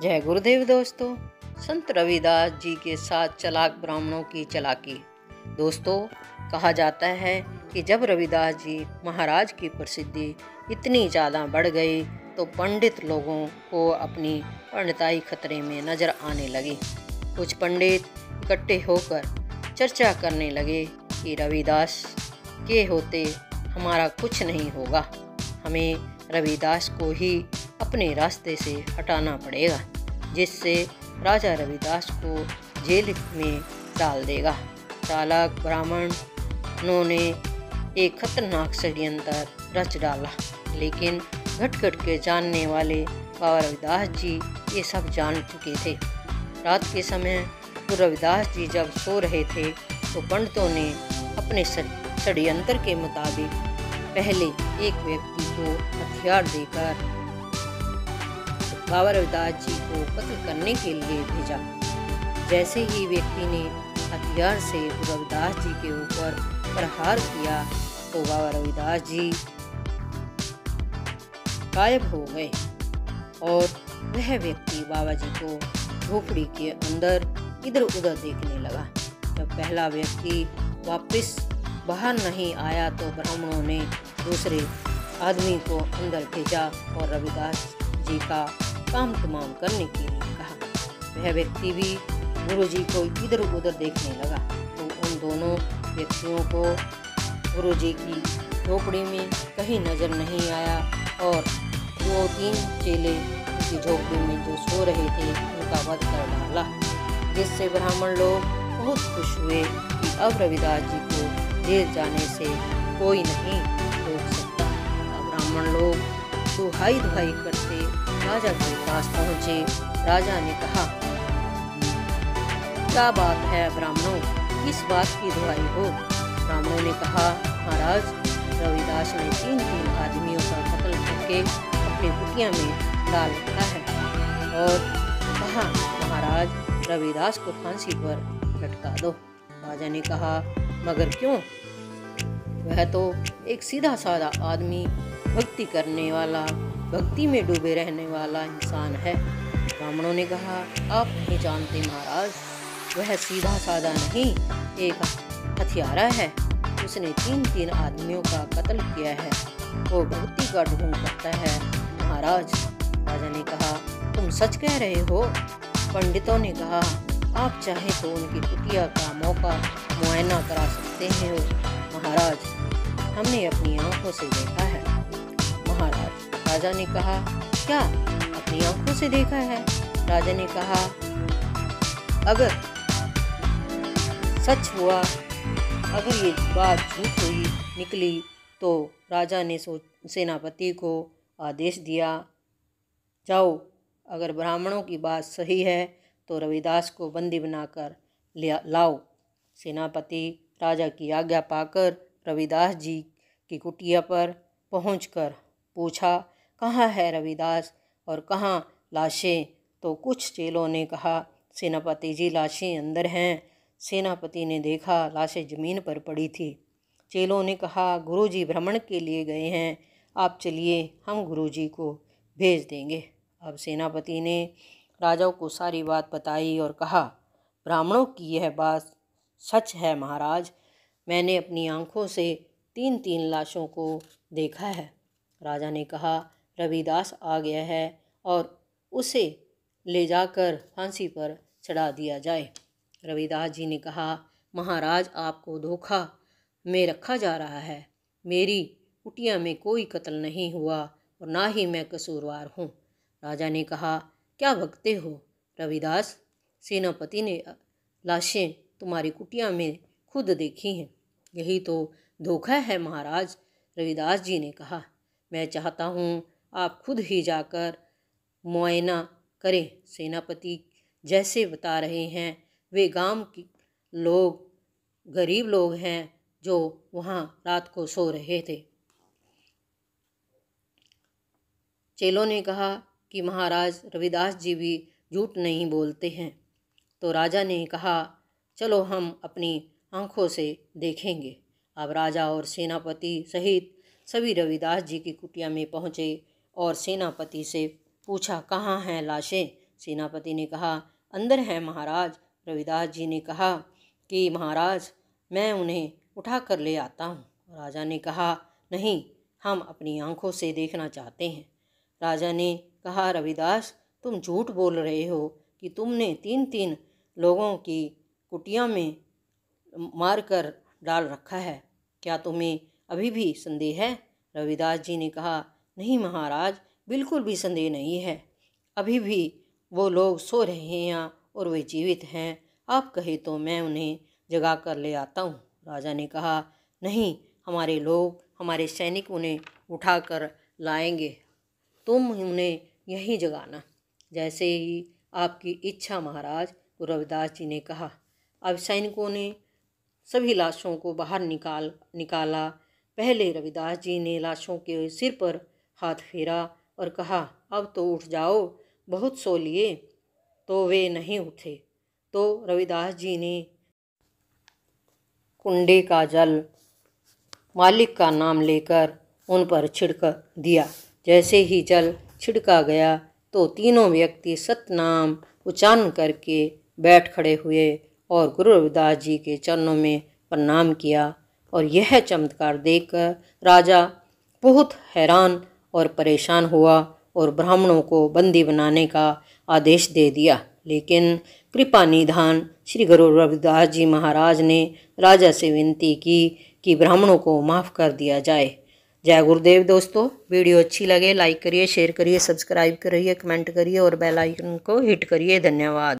जय गुरुदेव दोस्तों। संत रविदास जी के साथ चालाक ब्राह्मणों की चालाकी। दोस्तों, कहा जाता है कि जब रविदास जी महाराज की प्रसिद्धि इतनी ज़्यादा बढ़ गई तो पंडित लोगों को अपनी पंडिताई खतरे में नज़र आने लगी। कुछ पंडित इकट्ठे होकर चर्चा करने लगे कि रविदास के होते हमारा कुछ नहीं होगा, हमें रविदास को ही अपने रास्ते से हटाना पड़ेगा, जिससे राजा रविदास को जेल में डाल देगा। चालाक ब्राह्मणों ने एक खतरनाक षड्यंत्र रच डाला, लेकिन घट-घट के जानने वाले बाबा रविदास जी ये सब जान चुके थे। रात के समय रविदास जी जब सो रहे थे तो पंडितों ने अपने षड्यंत्र के मुताबिक पहले एक व्यक्ति को हथियार देकर बाबा रविदास जी को कत्ल करने के लिए भेजा। जैसे ही व्यक्ति ने हथियार से रविदास जी के ऊपर प्रहार किया तो बाबा रविदास जी गायब हो गए और वह व्यक्ति बाबा जी को झोपड़ी के अंदर इधर उधर देखने लगा। जब पहला व्यक्ति वापस बाहर नहीं आया तो ब्राह्मणों ने दूसरे आदमी को अंदर भेजा और रविदास जी का काम तमाम करने के लिए कहा। वह व्यक्ति भी गुरुजी को इधर उधर देखने लगा तो उन दोनों व्यक्तियों को गुरुजी की झोपड़ी में कहीं नज़र नहीं आया और 2-3 चेले उनकी झोपड़ी में जो सो रहे थे उनका वध कर डाला, जिससे ब्राह्मण लोग बहुत खुश हुए कि अब रविदास जी को जेल जाने से कोई नहीं रोक सकता। अब ब्राह्मण लोग दुहाई करते राजा के पास पहुंचे। राजा ने कहा, क्या बात है ब्राह्मणों, किस बात की दुहाई हो? ब्राह्मणों ने कहा, महाराज, रविदास ने 3 आदमियों का कत्ल करके अपनी कुटिया में डाल रखा है और कहा, महाराज, रविदास को फांसी पर लटका दो। राजा ने कहा, मगर क्यों? वह तो एक सीधा साधा आदमी, भक्ति करने वाला, भक्ति में डूबे रहने वाला इंसान है। ब्राह्मणों ने कहा, आप नहीं जानते महाराज, वह सीधा साधा नहीं, एक हथियारा है। उसने 3 आदमियों का कत्ल किया है, वो भक्ति का ढोंग करता है महाराज। राजा ने कहा, तुम सच कह रहे हो? पंडितों ने कहा, आप चाहे तो उनकी कुटिया का मुआयना करा सकते हैं महाराज, हमने अपनी आंखों से देखा है। महाराज, राजा ने कहा, क्या अपनी आंखों से देखा है? राजा ने कहा, अगर सच हुआ, अगर ये बात झूठ हुई निकली तो राजा ने सेनापति को आदेश दिया, जाओ, अगर ब्राह्मणों की बात सही है तो रविदास को बंदी बनाकर लाओ। सेनापति राजा की आज्ञा पाकर रविदास जी की कुटिया पर पहुंचकर पूछा, कहाँ है रविदास और कहाँ लाशें? तो कुछ चेलों ने कहा, सेनापति जी, लाशें अंदर हैं। सेनापति ने देखा, लाशें ज़मीन पर पड़ी थी। चेलों ने कहा, गुरुजी भ्रमण के लिए गए हैं, आप चलिए, हम गुरुजी को भेज देंगे। अब सेनापति ने राजा को सारी बात बताई और कहा, ब्राह्मणों की यह बात सच है महाराज, मैंने अपनी आंखों से 3 लाशों को देखा है। राजा ने कहा, रविदास आ गया है और उसे ले जाकर फांसी पर चढ़ा दिया जाए। रविदास जी ने कहा, महाराज, आपको धोखा में रखा जा रहा है, मेरी कुटिया में कोई कत्ल नहीं हुआ और ना ही मैं कसूरवार हूँ। राजा ने कहा, क्या बकते हो रविदास, सेनापति ने लाशें तुम्हारी कुटिया में खुद देखी हैं, यही तो धोखा है महाराज। रविदास जी ने कहा, मैं चाहता हूँ आप खुद ही जाकर मुआयना करें। सेनापति जैसे बता रहे हैं, वे गांव के लोग, गरीब लोग हैं जो वहाँ रात को सो रहे थे। चेलों ने कहा कि महाराज, रविदास जी भी झूठ नहीं बोलते हैं। तो राजा ने कहा, चलो हम अपनी आंखों से देखेंगे। अब राजा और सेनापति सहित सभी रविदास जी की कुटिया में पहुँचे और सेनापति से पूछा, कहाँ हैं लाशें? सेनापति ने कहा, अंदर है महाराज। रविदास जी ने कहा कि महाराज मैं उन्हें उठा कर ले आता हूँ। राजा ने कहा, नहीं, हम अपनी आंखों से देखना चाहते हैं। राजा ने कहा, रविदास तुम झूठ बोल रहे हो कि तुमने 3-3 लोगों की कुटिया में मार कर डाल रखा है। क्या तुम्हें अभी भी संदेह है? रविदास जी ने कहा, नहीं महाराज, बिल्कुल भी संदेह नहीं है। अभी भी वो लोग सो रहे हैं और वे जीवित हैं। आप कहे तो मैं उन्हें जगा कर ले आता हूँ। राजा ने कहा, नहीं, हमारे लोग, हमारे सैनिक उन्हें उठा कर लाएंगे, तुम उन्हें यहीं जगाना। जैसे ही आपकी इच्छा महाराज। तो रविदास जी ने कहा। अब सैनिकों ने सभी लाशों को बाहर निकाला। पहले रविदास जी ने लाशों के सिर पर हाथ फेरा और कहा, अब तो उठ जाओ, बहुत सो लिए। तो वे नहीं उठे। तो रविदास जी ने कुंडे का जल मालिक का नाम लेकर उन पर छिड़क दिया। जैसे ही जल छिड़का गया तो तीनों व्यक्ति सतनाम उच्चारण करके बैठ खड़े हुए और गुरु रविदास जी के चरणों में प्रणाम किया। और यह चमत्कार देखकर राजा बहुत हैरान और परेशान हुआ और ब्राह्मणों को बंदी बनाने का आदेश दे दिया। लेकिन कृपा निधान श्री गुरु रविदास जी महाराज ने राजा से विनती की कि ब्राह्मणों को माफ़ कर दिया जाए। जय गुरुदेव। दोस्तों, वीडियो अच्छी लगे लाइक करिए, शेयर करिए, सब्सक्राइब करिए, कमेंट करिए और बेल आइकन को हिट करिए। धन्यवाद।